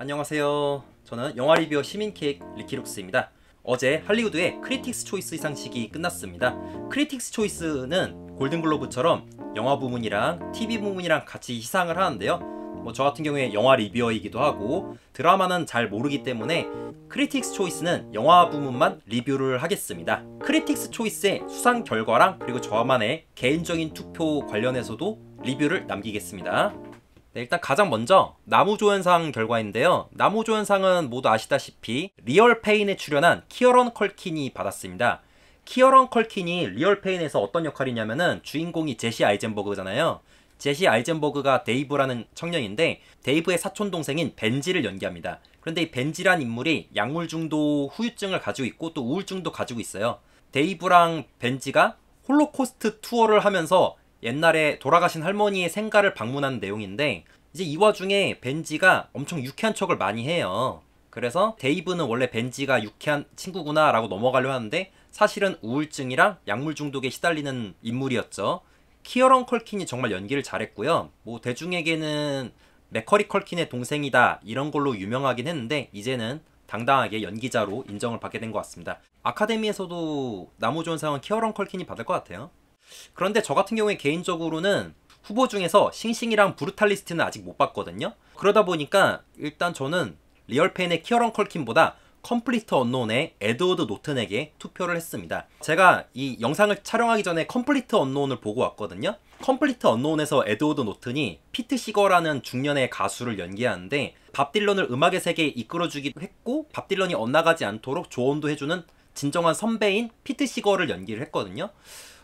안녕하세요. 저는 영화 리뷰어 시민케이크 리키룩스입니다. 어제 할리우드의 크리틱스 초이스 시상식이 끝났습니다. 크리틱스 초이스는 골든글로브처럼 영화 부문이랑 TV 부문이랑 같이 시상을 하는데요. 저 같은 경우에 영화 리뷰어이기도 하고 드라마는 잘 모르기 때문에 크리틱스 초이스는 영화 부문만 리뷰를 하겠습니다. 크리틱스 초이스의 수상 결과랑 그리고 저만의 개인적인 투표 관련해서도 리뷰를 남기겠습니다. 네, 일단 가장 먼저 나무조연상 결과인데요. 나무조연상은 모두 아시다시피 리얼 페인에 출연한 키어런 컬킨이 받았습니다. 키어런 컬킨이 리얼 페인에서 어떤 역할이냐면은 주인공이 제시 아이젠버그잖아요. 제시 아이젠버그가 데이브라는 청년인데 데이브의 사촌동생인 벤지를 연기합니다. 그런데 이 벤지란 인물이 약물중독 후유증을 가지고 있고 또 우울증도 가지고 있어요. 데이브랑 벤지가 홀로코스트 투어를 하면서 옛날에 돌아가신 할머니의 생가를 방문한 내용인데 이제 이 와중에 벤지가 엄청 유쾌한 척을 많이 해요. 그래서 데이브는 원래 벤지가 유쾌한 친구구나 라고 넘어가려 하는데 사실은 우울증이랑 약물 중독에 시달리는 인물이었죠. 키어런 컬킨이 정말 연기를 잘했고요. 대중에게는 맥커리 컬킨의 동생이다 이런 걸로 유명하긴 했는데 이제는 당당하게 연기자로 인정을 받게 된 것 같습니다. 아카데미에서도 나무조연상은 키어런 컬킨이 받을 것 같아요. 그런데 저 같은 경우에 개인적으로는 후보 중에서 싱싱이랑 브루탈리스트는 아직 못 봤거든요. 그러다 보니까 일단 저는 리얼페인의 키어런 컬킨보다 컴플리트 언노운의 에드워드 노튼에게 투표를 했습니다. 제가 이 영상을 촬영하기 전에 컴플리트 언노운을 보고 왔거든요. 컴플리트 언노운에서 에드워드 노튼이 피트 시거라는 중년의 가수를 연기하는데 밥 딜런을 음악의 세계에 이끌어주기도 했고 밥 딜런이 엇나가지 않도록 조언도 해주는 진정한 선배인 피트 시거를 연기를 했거든요.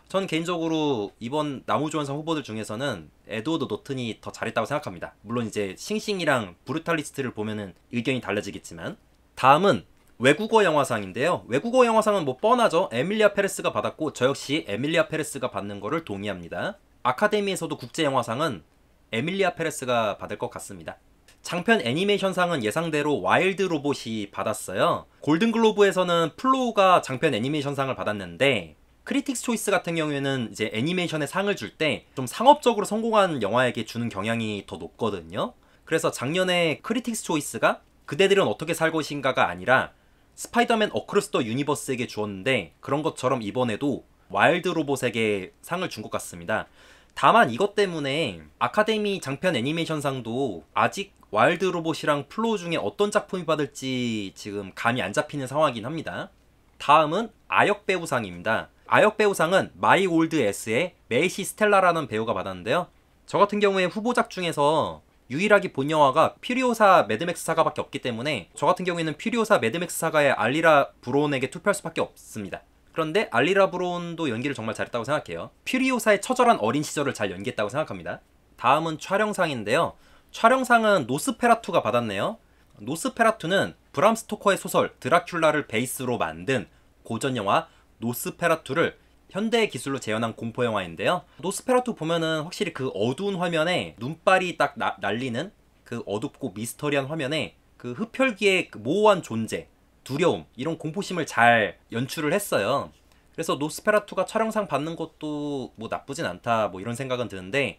전 개인적으로 이번 나무조연상 후보들 중에서는 에드워드 노튼이 더 잘했다고 생각합니다. 물론 이제 싱싱이랑 브루탈리스트를 보면은 의견이 달라지겠지만. 다음은 외국어 영화상인데요. 외국어 영화상은 뻔하죠. 에밀리아 페레스가 받았고 저 역시 에밀리아 페레스가 받는 거를 동의합니다. 아카데미에서도 국제영화상은 에밀리아 페레스가 받을 것 같습니다. 장편 애니메이션상은 예상대로 와일드 로봇이 받았어요. 골든글로브에서는 플로우가 장편 애니메이션상을 받았는데 크리틱스 초이스 같은 경우에는 이제 애니메이션에 상을 줄 때 좀 상업적으로 성공한 영화에게 주는 경향이 더 높거든요. 그래서 작년에 크리틱스 초이스가 그대들은 어떻게 살 것인가가 아니라 스파이더맨 어크로스 더 유니버스에게 주었는데 그런 것처럼 이번에도 와일드 로봇에게 상을 준 것 같습니다. 다만 이것 때문에 아카데미 장편 애니메이션상도 아직 와일드 로봇이랑 플로우 중에 어떤 작품이 받을지 지금 감이 안 잡히는 상황이긴 합니다. 다음은 아역배우상입니다. 아역배우상은 마이 올드 에스의 메이시 스텔라라는 배우가 받았는데요. 저 같은 경우에 후보작 중에서 유일하게 본 영화가 퓨리오사 매드맥스 사가밖에 없기 때문에 저 같은 경우에는 퓨리오사 매드맥스 사가의 알리라 브론에게 투표할 수밖에 없습니다. 그런데 알리라 브론도 연기를 정말 잘했다고 생각해요. 퓨리오사의 처절한 어린 시절을 잘 연기했다고 생각합니다. 다음은 촬영상인데요. 촬영상은 노스페라투가 받았네요. 노스페라투는 브람 스토커의 소설 드라큘라를 베이스로 만든 고전영화 노스페라투를 현대의 기술로 재현한 공포영화인데요. 노스페라투 보면은 확실히 그 어두운 화면에 눈발이 딱 날리는 그 어둡고 미스터리한 화면에 그 흡혈귀의 그 모호한 존재, 두려움, 이런 공포심을 잘 연출을 했어요. 그래서 노스페라투가 촬영상 받는 것도 나쁘진 않다 이런 생각은 드는데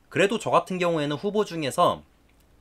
그래도 저 같은 경우에는 후보 중에서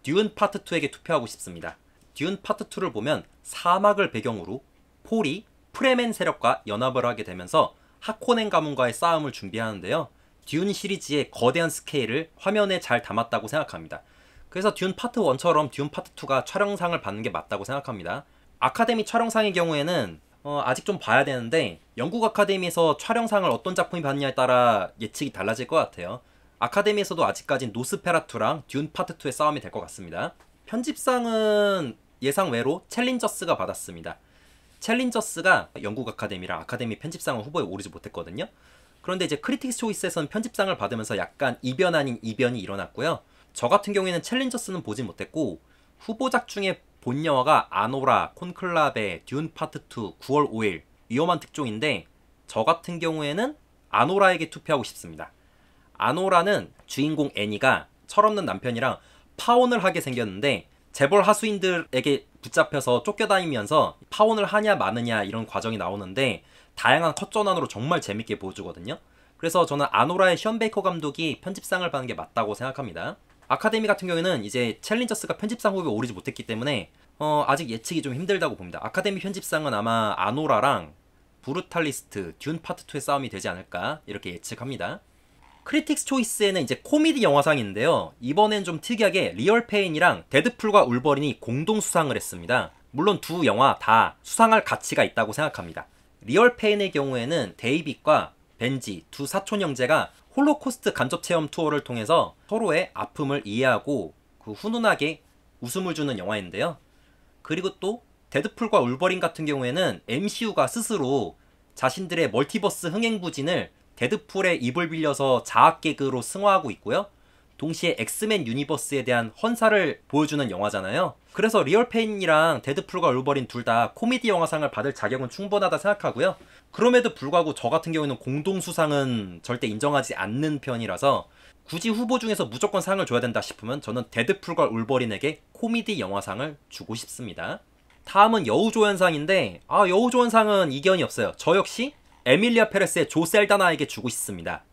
듀운 파트 2에게 투표하고 싶습니다. 듀운 파트 2를 보면 사막을 배경으로 폴이 프레멘 세력과 연합을 하게 되면서 하코넨 가문과의 싸움을 준비하는데요. 듀운 시리즈의 거대한 스케일을 화면에 잘 담았다고 생각합니다. 그래서 듀운 파트 1처럼 듀운 파트 2가 촬영상을 받는 게 맞다고 생각합니다. 아카데미 촬영상의 경우에는 아직 좀 봐야 되는데 영국 아카데미에서 촬영상을 어떤 작품이 받느냐에 따라 예측이 달라질 것 같아요. 아카데미에서도 아직까진 노스페라투랑 듀운 파트 2의 싸움이 될 것 같습니다. 편집상은 예상 외로 챌린저스가 받았습니다. 챌린저스가 영국 아카데미랑 아카데미 편집상은 후보에 오르지 못했거든요. 그런데 이제 크리틱스 초이스에서는 편집상을 받으면서 약간 이변 아닌 이변이 일어났고요. 저 같은 경우에는 챌린저스는 보지 못했고 후보작 중에 본 영화가 아노라, 콘클라베, 듀운 파트 2, 9월 5일 위험한 특종인데 저 같은 경우에는 아노라에게 투표하고 싶습니다. 아노라는 주인공 애니가 철없는 남편이랑 파혼을 하게 생겼는데 재벌 하수인들에게 붙잡혀서 쫓겨다니면서 파혼을 하냐 마느냐 이런 과정이 나오는데 다양한 컷 전환으로 정말 재밌게 보여주거든요. 그래서 저는 아노라의 션 베이커 감독이 편집상을 받는 게 맞다고 생각합니다. 아카데미 같은 경우에는 이제 챌린저스가 편집상 후보에 오르지 못했기 때문에 아직 예측이 좀 힘들다고 봅니다. 아카데미 편집상은 아마 아노라랑 브루탈리스트, 듄 파트 2의 싸움이 되지 않을까 이렇게 예측합니다. 크리틱스 초이스에는 이제 코미디 영화상인데요. 이번엔 좀 특이하게 리얼 페인이랑 데드풀과 울버린이 공동 수상을 했습니다. 물론 두 영화 다 수상할 가치가 있다고 생각합니다. 리얼 페인의 경우에는 데이빗과 벤지 두 사촌 형제가 홀로코스트 간접 체험 투어를 통해서 서로의 아픔을 이해하고 그 훈훈하게 웃음을 주는 영화인데요. 그리고 또 데드풀과 울버린 같은 경우에는 MCU가 스스로 자신들의 멀티버스 흥행부진을 데드풀의 입을 빌려서 자학 개그로 승화하고 있고요. 동시에 엑스맨 유니버스에 대한 헌사를 보여주는 영화잖아요. 그래서 리얼 페인이랑 데드풀과 울버린 둘 다 코미디 영화상을 받을 자격은 충분하다 생각하고요. 그럼에도 불구하고 저 같은 경우에는 공동수상은 절대 인정하지 않는 편이라서 굳이 후보 중에서 무조건 상을 줘야 된다 싶으면 저는 데드풀과 울버린에게 코미디 영화상을 주고 싶습니다. 다음은 여우조연상인데 여우조연상은 이견이 없어요. 저 역시 에밀리아 페레스의 조 셀다나에게 주고 싶습니다.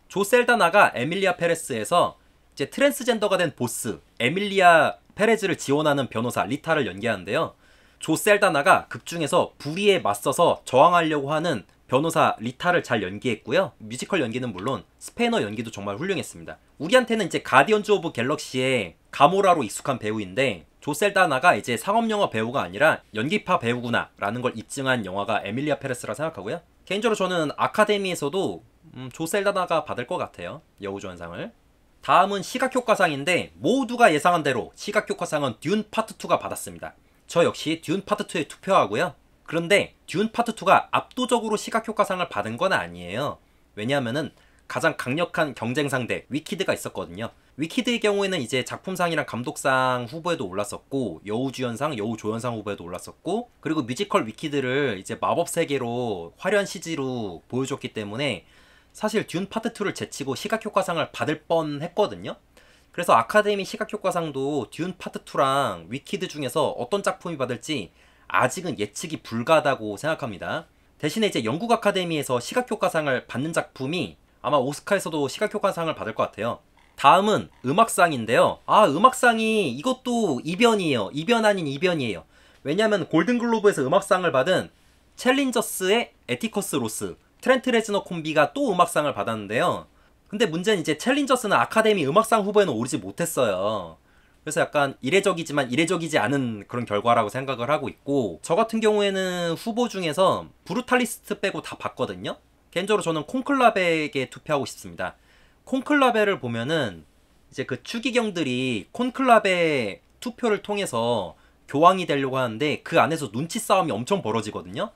조 셀다나가 에밀리아 페레스에서 이제 트랜스젠더가 된 보스 에밀리아 페레즈를 지원하는 변호사 리타를 연기하는데요. 조 셀다나가 극중에서 불의에 맞서서 저항하려고 하는 변호사 리타를 잘 연기했고요. 뮤지컬 연기는 물론 스페인어 연기도 정말 훌륭했습니다. 우리한테는 이제 가디언즈 오브 갤럭시의 가모라로 익숙한 배우인데 조 셀다나가 이제 상업영화 배우가 아니라 연기파 배우구나 라는 걸 입증한 영화가 에밀리아 페레스라 생각하고요. 개인적으로 저는 아카데미에서도 조 셀다나가 받을 것 같아요. 여우조연상을. 다음은 시각효과상인데 모두가 예상한 대로 시각효과상은 듄 파트 2가 받았습니다. 저 역시 듄 파트 2에 투표하고요. 그런데 듄 파트 2가 압도적으로 시각효과상을 받은 건 아니에요. 왜냐하면은 가장 강력한 경쟁 상대 위키드가 있었거든요. 위키드의 경우에는 이제 작품상이랑 감독상 후보에도 올랐었고 여우주연상, 여우조연상 후보에도 올랐었고 그리고 뮤지컬 위키드를 이제 마법 세계로 화려한 CG로 보여줬기 때문에 사실 듄 파트 2를 제치고 시각효과상을 받을 뻔 했거든요. 그래서 아카데미 시각효과상도 듄 파트 2랑 위키드 중에서 어떤 작품이 받을지 아직은 예측이 불가하다고 생각합니다. 대신에 이제 영국 아카데미에서 시각효과상을 받는 작품이 아마 오스카에서도 시각효과상을 받을 것 같아요. 다음은 음악상인데요. 음악상이 이것도 이변이에요. 이변 아닌 이변이에요. 왜냐면 골든글로브에서 음악상을 받은 챌린저스의 에티커스 로스, 트렌트 레즈너 콤비가 또 음악상을 받았는데요. 근데 문제는 이제 챌린저스는 아카데미 음악상 후보에는 오르지 못했어요. 그래서 약간 이례적이지만 이례적이지 않은 그런 결과라고 생각을 하고 있고 저 같은 경우에는 후보 중에서 브루탈리스트 빼고 다 봤거든요. 개인적으로 저는 콘클라베에게 투표하고 싶습니다. 콘클라베를 보면은 이제 그 추기경들이 콘클라베 투표를 통해서 교황이 되려고 하는데 그 안에서 눈치 싸움이 엄청 벌어지거든요.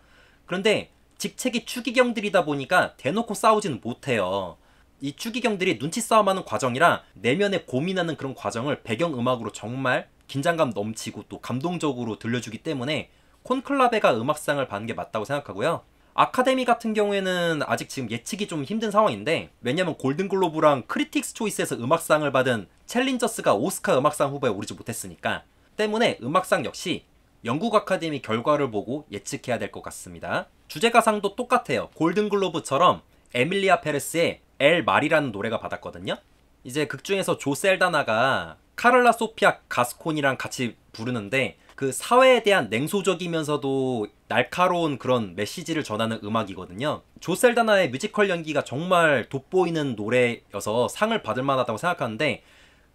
그런데 직책이 추기경들이다 보니까 대놓고 싸우지는 못해요. 이 추기경들이 눈치 싸움하는 과정이랑 내면에 고민하는 그런 과정을 배경음악으로 정말 긴장감 넘치고 또 감동적으로 들려주기 때문에 콘클라베가 음악상을 받는 게 맞다고 생각하고요. 아카데미 같은 경우에는 아직 지금 예측이 좀 힘든 상황인데 왜냐면 골든글로브랑 크리틱스 초이스에서 음악상을 받은 챌린저스가 오스카 음악상 후보에 오르지 못했으니까 때문에 음악상 역시 영국 아카데미 결과를 보고 예측해야 될 것 같습니다. 주제가상도 똑같아요. 골든글로브처럼 에밀리아 페레스의 엘 말이라는 노래가 받았거든요. 이제 극중에서 조 셀다나가 카를라 소피아 가스콘이랑 같이 부르는데 그 사회에 대한 냉소적이면서도 날카로운 그런 메시지를 전하는 음악이거든요. 조 셀다나의 뮤지컬 연기가 정말 돋보이는 노래여서 상을 받을 만하다고 생각하는데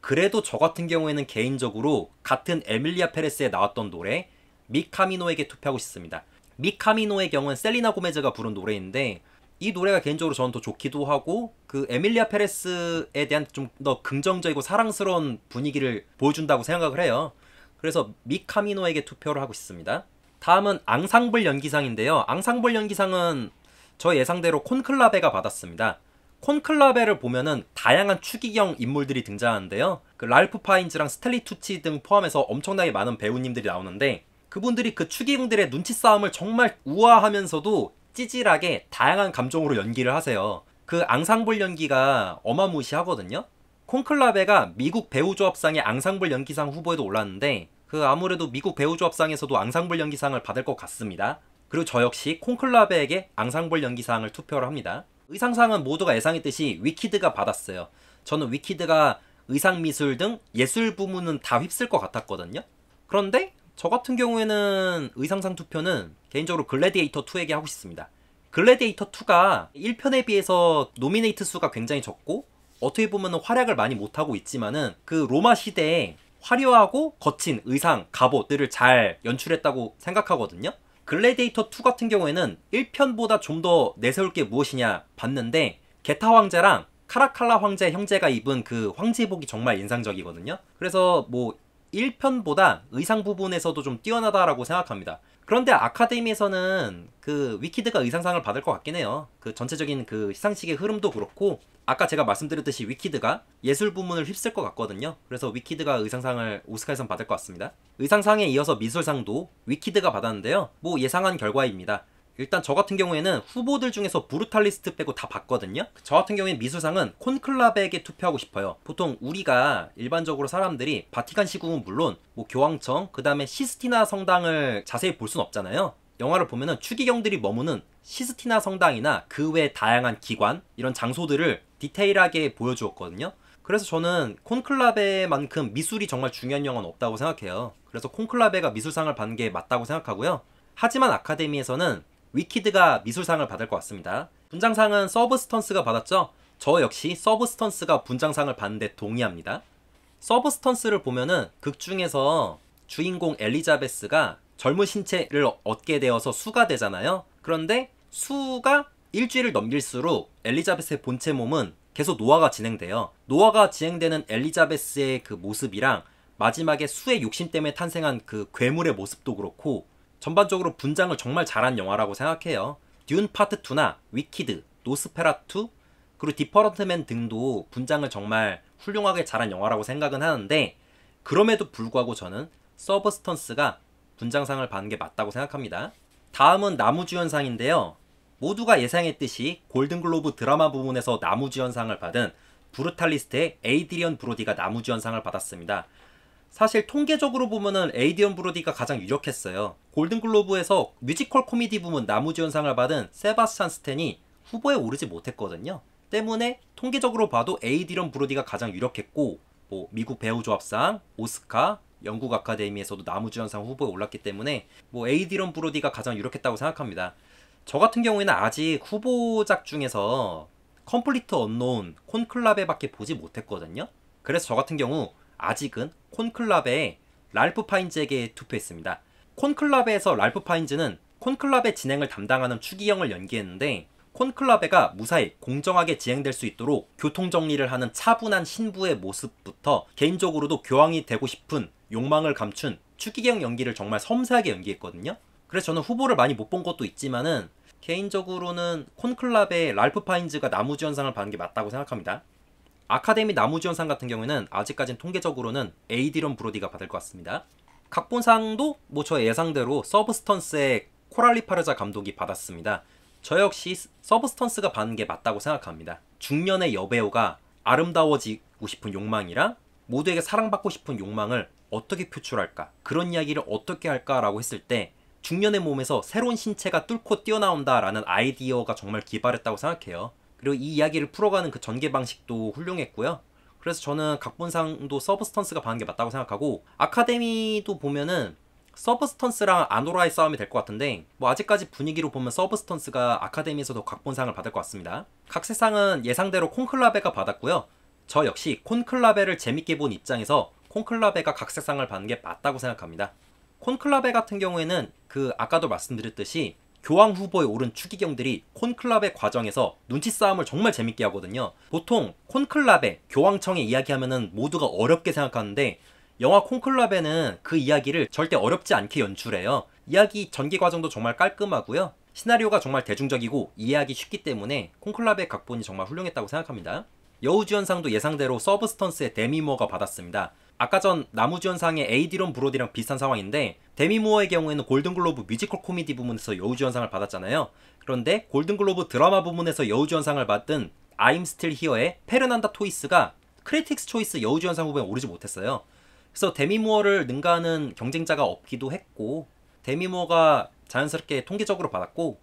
그래도 저 같은 경우에는 개인적으로 같은 에밀리아 페레스에 나왔던 노래 미카미노에게 투표하고 싶습니다. 미카미노의 경우는 셀리나 고메즈가 부른 노래인데 이 노래가 개인적으로 저는 더 좋기도 하고 그 에밀리아 페레스에 대한 좀 더 긍정적이고 사랑스러운 분위기를 보여준다고 생각을 해요. 그래서 미카미노에게 투표를 하고 있습니다. 다음은 앙상블 연기상인데요. 앙상블 연기상은 저 예상대로 콘클라베가 받았습니다. 콘클라베를 보면은 다양한 추기경 인물들이 등장하는데요. 그 랄프 파인즈랑 스텔리 투치 등 포함해서 엄청나게 많은 배우님들이 나오는데 그분들이 그 추기경들의 눈치 싸움을 정말 우아하면서도 찌질하게 다양한 감정으로 연기를 하세요. 그 앙상블 연기가 어마무시하거든요. 콘클라베가 미국 배우조합상의 앙상블 연기상 후보에도 올랐는데 그 아무래도 미국 배우조합상에서도 앙상블 연기상을 받을 것 같습니다. 그리고 저 역시 콘클라베에게 앙상블 연기상을 투표를 합니다. 의상상은 모두가 예상했듯이 위키드가 받았어요. 저는 위키드가 의상 미술 등 예술 부문은 다 휩쓸 것 같았거든요. 그런데 저 같은 경우에는 의상상 투표는 개인적으로 글래디에이터 2에게 하고 싶습니다. 글래디에이터 2가 1편에 비해서 노미네이트 수가 굉장히 적고 어떻게 보면 활약을 많이 못하고 있지만은 그 로마 시대에 화려하고 거친 의상, 갑옷들을 잘 연출했다고 생각하거든요. 글래디에이터 2 같은 경우에는 1편보다 좀 더 내세울 게 무엇이냐 봤는데 게타 황제랑 카라칼라 황제 형제가 입은 그 황제복이 정말 인상적이거든요. 그래서 뭐 1편보다 의상 부분에서도 좀 뛰어나다라고 생각합니다. 그런데 아카데미에서는 그 위키드가 의상상을 받을 것 같긴 해요. 그 전체적인 그 시상식의 흐름도 그렇고 아까 제가 말씀드렸듯이 위키드가 예술 부문을 휩쓸 것 같거든요. 그래서 위키드가 의상상을 오스카에선 받을 것 같습니다. 의상상에 이어서 미술상도 위키드가 받았는데요. 뭐 예상한 결과입니다. 일단 저 같은 경우에는 후보들 중에서 브루탈리스트 빼고 다 봤거든요. 저 같은 경우에는 미술상은 콘클라베에게 투표하고 싶어요. 보통 우리가 일반적으로 사람들이 바티칸 시국은 물론 뭐 교황청, 그 다음에 시스티나 성당을 자세히 볼 순 없잖아요. 영화를 보면은 추기경들이 머무는 시스티나 성당이나 그 외 다양한 기관, 이런 장소들을 디테일하게 보여주었거든요. 그래서 저는 콘클라베만큼 미술이 정말 중요한 영화는 없다고 생각해요. 그래서 콘클라베가 미술상을 받는 게 맞다고 생각하고요. 하지만 아카데미에서는 위키드가 미술상을 받을 것 같습니다. 분장상은 서브스턴스가 받았죠? 저 역시 서브스턴스가 분장상을 받는데 동의합니다. 서브스턴스를 보면은 극 중에서 주인공 엘리자베스가 젊은 신체를 얻게 되어서 수가 되잖아요. 그런데 수가 일주일을 넘길수록 엘리자베스의 본체 몸은 계속 노화가 진행돼요. 노화가 진행되는 엘리자베스의 그 모습이랑 마지막에 수의 욕심 때문에 탄생한 그 괴물의 모습도 그렇고 전반적으로 분장을 정말 잘한 영화라고 생각해요. 듄 파트 2나 위키드, 노스페라투, 그리고 디퍼런트맨 등도 분장을 정말 훌륭하게 잘한 영화라고 생각은 하는데 그럼에도 불구하고 저는 서브스턴스가 분장상을 받는 게 맞다고 생각합니다. 다음은 나무주연상인데요. 모두가 예상했듯이 골든글로브 드라마 부문에서 나무주연상을 받은 브루탈리스트의 에이드리언 브로디가 나무주연상을 받았습니다. 사실 통계적으로 보면은 에이드리언 브로디가 가장 유력했어요. 골든글로브에서 뮤지컬 코미디 부문 나무주연상을 받은 세바스찬 스탠이 후보에 오르지 못했거든요. 때문에 통계적으로 봐도 에이드리언 브로디가 가장 유력했고 뭐 미국 배우조합상, 오스카, 영국 아카데미에서도 나무주연상 후보에 올랐기 때문에 뭐 에이드리언 브로디가 가장 유력했다고 생각합니다. 저 같은 경우에는 아직 후보작 중에서 컴플리트 언노운, 콘클라베밖에 보지 못했거든요. 그래서 저 같은 경우 아직은 콘클라베에 랄프 파인즈에게 투표했습니다. 콘클라베에서 랄프 파인즈는 콘클라베 진행을 담당하는 추기경을 연기했는데 콘클라베가 무사히 공정하게 진행될 수 있도록 교통정리를 하는 차분한 신부의 모습부터 개인적으로도 교황이 되고 싶은 욕망을 감춘 추기경 연기를 정말 섬세하게 연기했거든요. 그래서 저는 후보를 많이 못 본 것도 있지만은 개인적으로는 콘클라베의 랄프 파인즈가 나무주연상을 받는 게 맞다고 생각합니다. 아카데미 나무주연상 같은 경우에는 아직까지는 통계적으로는 에이드리언 브로디가 받을 것 같습니다. 각본상도 뭐 저의 예상대로 서브스턴스의 코랄리 파르자 감독이 받았습니다. 저 역시 서브스턴스가 받는 게 맞다고 생각합니다. 중년의 여배우가 아름다워지고 싶은 욕망이랑 모두에게 사랑받고 싶은 욕망을 어떻게 표출할까, 그런 이야기를 어떻게 할까라고 했을 때 중년의 몸에서 새로운 신체가 뚫고 뛰어나온다라는 아이디어가 정말 기발했다고 생각해요. 그리고 이 이야기를 풀어가는 그 전개 방식도 훌륭했고요. 그래서 저는 각본상도 서브스턴스가 받는 게 맞다고 생각하고 아카데미도 보면은 서브스턴스랑 아노라의 싸움이 될 것 같은데 뭐 아직까지 분위기로 보면 서브스턴스가 아카데미에서도 각본상을 받을 것 같습니다. 각색상은 예상대로 콘클라베가 받았고요. 저 역시 콘클라베를 재밌게 본 입장에서 콘클라베가 각색상을 받는 게 맞다고 생각합니다. 콘클라베 같은 경우에는 그 아까도 말씀드렸듯이 교황 후보에 오른 추기경들이 콘클라베 과정에서 눈치 싸움을 정말 재밌게 하거든요. 보통 콘클라베, 교황청에 이야기하면은 모두가 어렵게 생각하는데 영화 콘클라베는 그 이야기를 절대 어렵지 않게 연출해요. 이야기 전개 과정도 정말 깔끔하고요. 시나리오가 정말 대중적이고 이해하기 쉽기 때문에 콘클라베 각본이 정말 훌륭했다고 생각합니다. 여우주연상도 예상대로 서브스턴스의 데미 무어가 받았습니다. 아까 전 나무주연상의 에이드리언 브로디랑 비슷한 상황인데 데미 무어의 경우에는 골든글로브 뮤지컬 코미디 부문에서 여우주연상을 받았잖아요. 그런데 골든글로브 드라마 부문에서 여우주연상을 받은 I'm Still Here의 페르난다 토이스가 크리틱스 초이스 여우주연상 후보에 오르지 못했어요. 그래서 데미 무어를 능가하는 경쟁자가 없기도 했고 데미 무어가 자연스럽게 통계적으로 받았고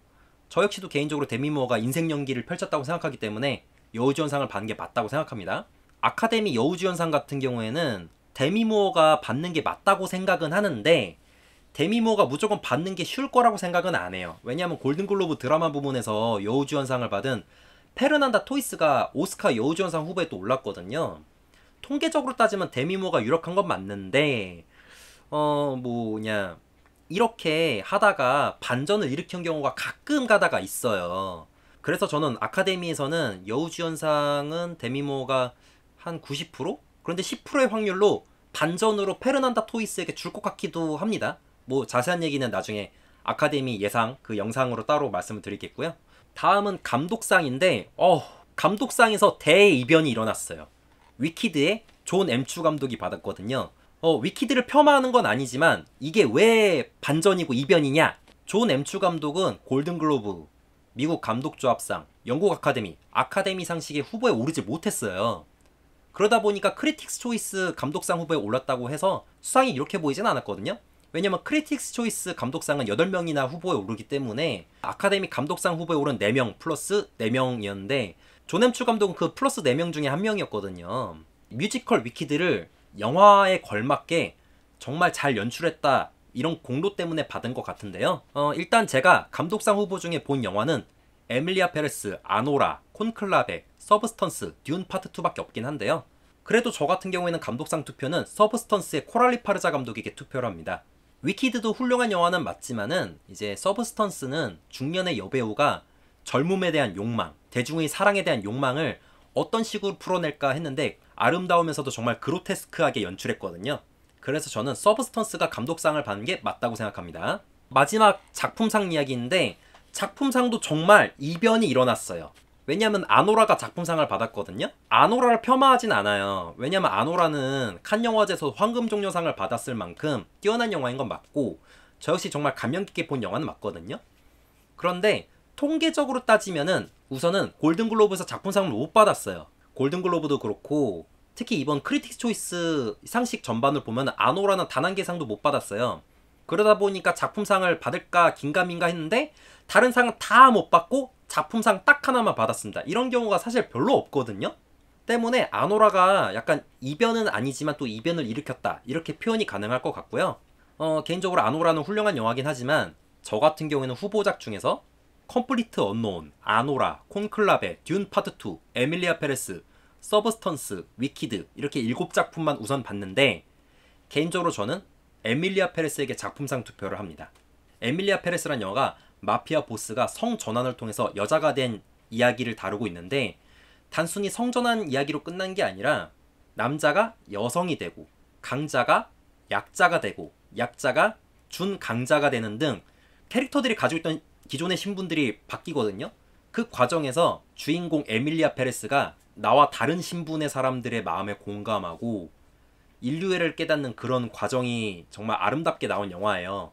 저 역시도 개인적으로 데미 무어가 인생 연기를 펼쳤다고 생각하기 때문에 여우주연상을 받는 게 맞다고 생각합니다. 아카데미 여우주연상 같은 경우에는 데미 무어가 받는 게 맞다고 생각은 하는데 데미 무어가 무조건 받는 게 쉬울 거라고 생각은 안 해요. 왜냐하면 골든글로브 드라마 부문에서 여우주연상을 받은 페르난다 토이스가 오스카 여우주연상 후보에 또 올랐거든요. 통계적으로 따지면 데미 무어가 유력한 건 맞는데 뭐냐 이렇게 하다가 반전을 일으킨 경우가 가끔 가다가 있어요. 그래서 저는 아카데미에서는 여우주연상은 데미 무어가 한 90%? 그런데 10%의 확률로 반전으로 페르난다 토이스에게 줄 것 같기도 합니다. 뭐 자세한 얘기는 나중에 아카데미 예상 그 영상으로 따로 말씀을 드리겠고요. 다음은 감독상인데 감독상에서 대이변이 일어났어요. 위키드의 존 엠추 감독이 받았거든요. 위키드를 폄하하는 건 아니지만 이게 왜 반전이고 이변이냐? 존 엠추 감독은 골든글로브, 미국 감독조합상, 영국 아카데미 상식의 후보에 오르지 못했어요. 그러다 보니까 크리틱스 초이스 감독상 후보에 올랐다고 해서 수상이 이렇게 보이진 않았거든요. 왜냐면 크리틱스 초이스 감독상은 8명이나 후보에 오르기 때문에 아카데미 감독상 후보에 오른 4명 플러스 4명이었는데 존 엠추 감독은 그 플러스 4명 중에 1명이었거든요. 뮤지컬 위키드를 영화에 걸맞게 정말 잘 연출했다 이런 공로 때문에 받은 것 같은데요. 일단 제가 감독상 후보 중에 본 영화는 에밀리아 페레스, 아노라, 콘클라베, 서브스턴스, 듄 파트 2밖에 없긴 한데요. 그래도 저 같은 경우에는 감독상 투표는 서브스턴스의 코랄리 파르자 감독에게 투표를 합니다. 위키드도 훌륭한 영화는 맞지만은 이제 서브스턴스는 중년의 여배우가 젊음에 대한 욕망, 대중의 사랑에 대한 욕망을 어떤 식으로 풀어낼까 했는데 아름다우면서도 정말 그로테스크하게 연출했거든요. 그래서 저는 서브스턴스가 감독상을 받는 게 맞다고 생각합니다. 마지막 작품상 이야기인데 작품상도 정말 이변이 일어났어요. 왜냐면 아노라가 작품상을 받았거든요. 아노라를 폄하하진 않아요. 왜냐면 아노라는 칸 영화제에서 황금종려상을 받았을 만큼 뛰어난 영화인 건 맞고 저 역시 정말 감명 깊게 본 영화는 맞거든요. 그런데 통계적으로 따지면은 우선은 골든글로브에서 작품상을 못 받았어요. 골든글로브도 그렇고 특히 이번 크리틱스 초이스 상식 전반을 보면 아노라는 단 한 개 상도 못 받았어요. 그러다 보니까 작품상을 받을까 긴가민가 했는데 다른 상은 다 못 받고 작품상 딱 하나만 받았습니다. 이런 경우가 사실 별로 없거든요. 때문에 아노라가 약간 이변은 아니지만 또 이변을 일으켰다 이렇게 표현이 가능할 것 같고요. 개인적으로 아노라는 훌륭한 영화긴 하지만 저 같은 경우에는 후보작 중에서 컴플리트 언노운, 아노라, 콘클라베, 듄 파트 2, 에밀리아 페레스, 서브스턴스, 위키드 이렇게 7작품만 우선 봤는데 개인적으로 저는 에밀리아 페레스에게 작품상 투표를 합니다. 에밀리아 페레스란 영화가 마피아 보스가 성전환을 통해서 여자가 된 이야기를 다루고 있는데 단순히 성전환 이야기로 끝난 게 아니라 남자가 여성이 되고 강자가 약자가 되고 약자가 준강자가 되는 등 캐릭터들이 가지고 있던 기존의 신분들이 바뀌거든요. 그 과정에서 주인공 에밀리아 페레스가 나와 다른 신분의 사람들의 마음에 공감하고 인류애를 깨닫는 그런 과정이 정말 아름답게 나온 영화예요.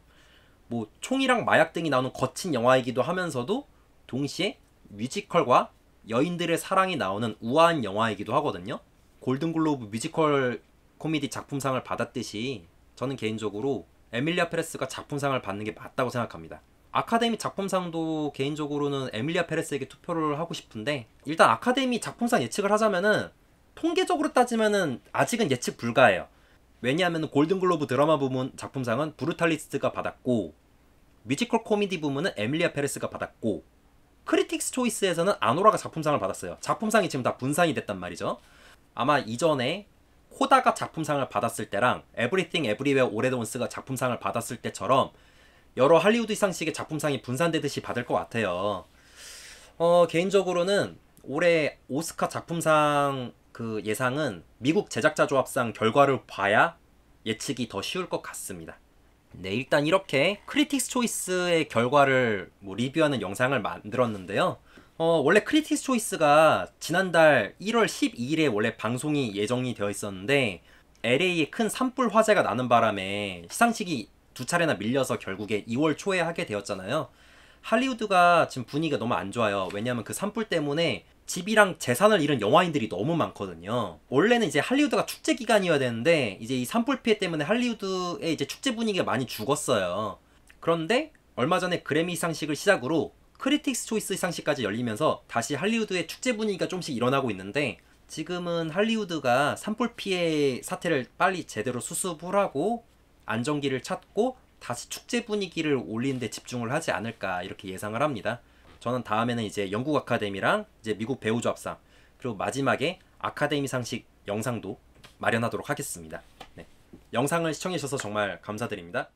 뭐 총이랑 마약 등이 나오는 거친 영화이기도 하면서도 동시에 뮤지컬과 여인들의 사랑이 나오는 우아한 영화이기도 하거든요. 골든글로브 뮤지컬 코미디 작품상을 받았듯이 저는 개인적으로 에밀리아 페레스가 작품상을 받는 게 맞다고 생각합니다. 아카데미 작품상도 개인적으로는 에밀리아 페레스에게 투표를 하고 싶은데 일단 아카데미 작품상 예측을 하자면은 통계적으로 따지면은 아직은 예측 불가해요. 왜냐하면 골든글로브 드라마 부문 작품상은 브루탈리스트가 받았고 뮤지컬 코미디 부문은 에밀리아 페레스가 받았고 크리틱스 초이스에서는 아노라가 작품상을 받았어요. 작품상이 지금 다 분산이 됐단 말이죠. 아마 이전에 코다가 작품상을 받았을 때랑 에브리띵 에브리웨어 올 앳 온스가 작품상을 받았을 때처럼 여러 할리우드 상식의 작품상이 분산되듯이 받을 것 같아요. 개인적으로는 올해 오스카 작품상 그 예상은 미국 제작자 조합상 결과를 봐야 예측이 더 쉬울 것 같습니다. 네, 일단 이렇게 크리틱스 초이스의 결과를 리뷰하는 영상을 만들었는데요. 원래 크리틱스 초이스가 지난달 1월 12일에 원래 방송이 예정이 되어 있었는데 LA에 큰 산불 화재가 나는 바람에 시상식이 2차례나 밀려서 결국에 2월 초에 하게 되었잖아요. 할리우드가 지금 분위기가 너무 안 좋아요. 왜냐하면 그 산불 때문에 집이랑 재산을 잃은 영화인들이 너무 많거든요. 원래는 이제 할리우드가 축제 기간이어야 되는데 이제 이 산불 피해 때문에 할리우드의 이제 축제 분위기가 많이 죽었어요. 그런데 얼마 전에 그래미 시상식을 시작으로 크리틱스 초이스 시상식까지 열리면서 다시 할리우드의 축제 분위기가 좀씩 일어나고 있는데 지금은 할리우드가 산불 피해 사태를 빨리 제대로 수습을 하고 안정기를 찾고 다시 축제 분위기를 올리는 데 집중을 하지 않을까 이렇게 예상을 합니다. 저는 다음에는 이제 영국 아카데미랑 이제 미국 배우조합상 그리고 마지막에 아카데미 상식 영상도 마련하도록 하겠습니다. 네. 영상을 시청해 주셔서 정말 감사드립니다.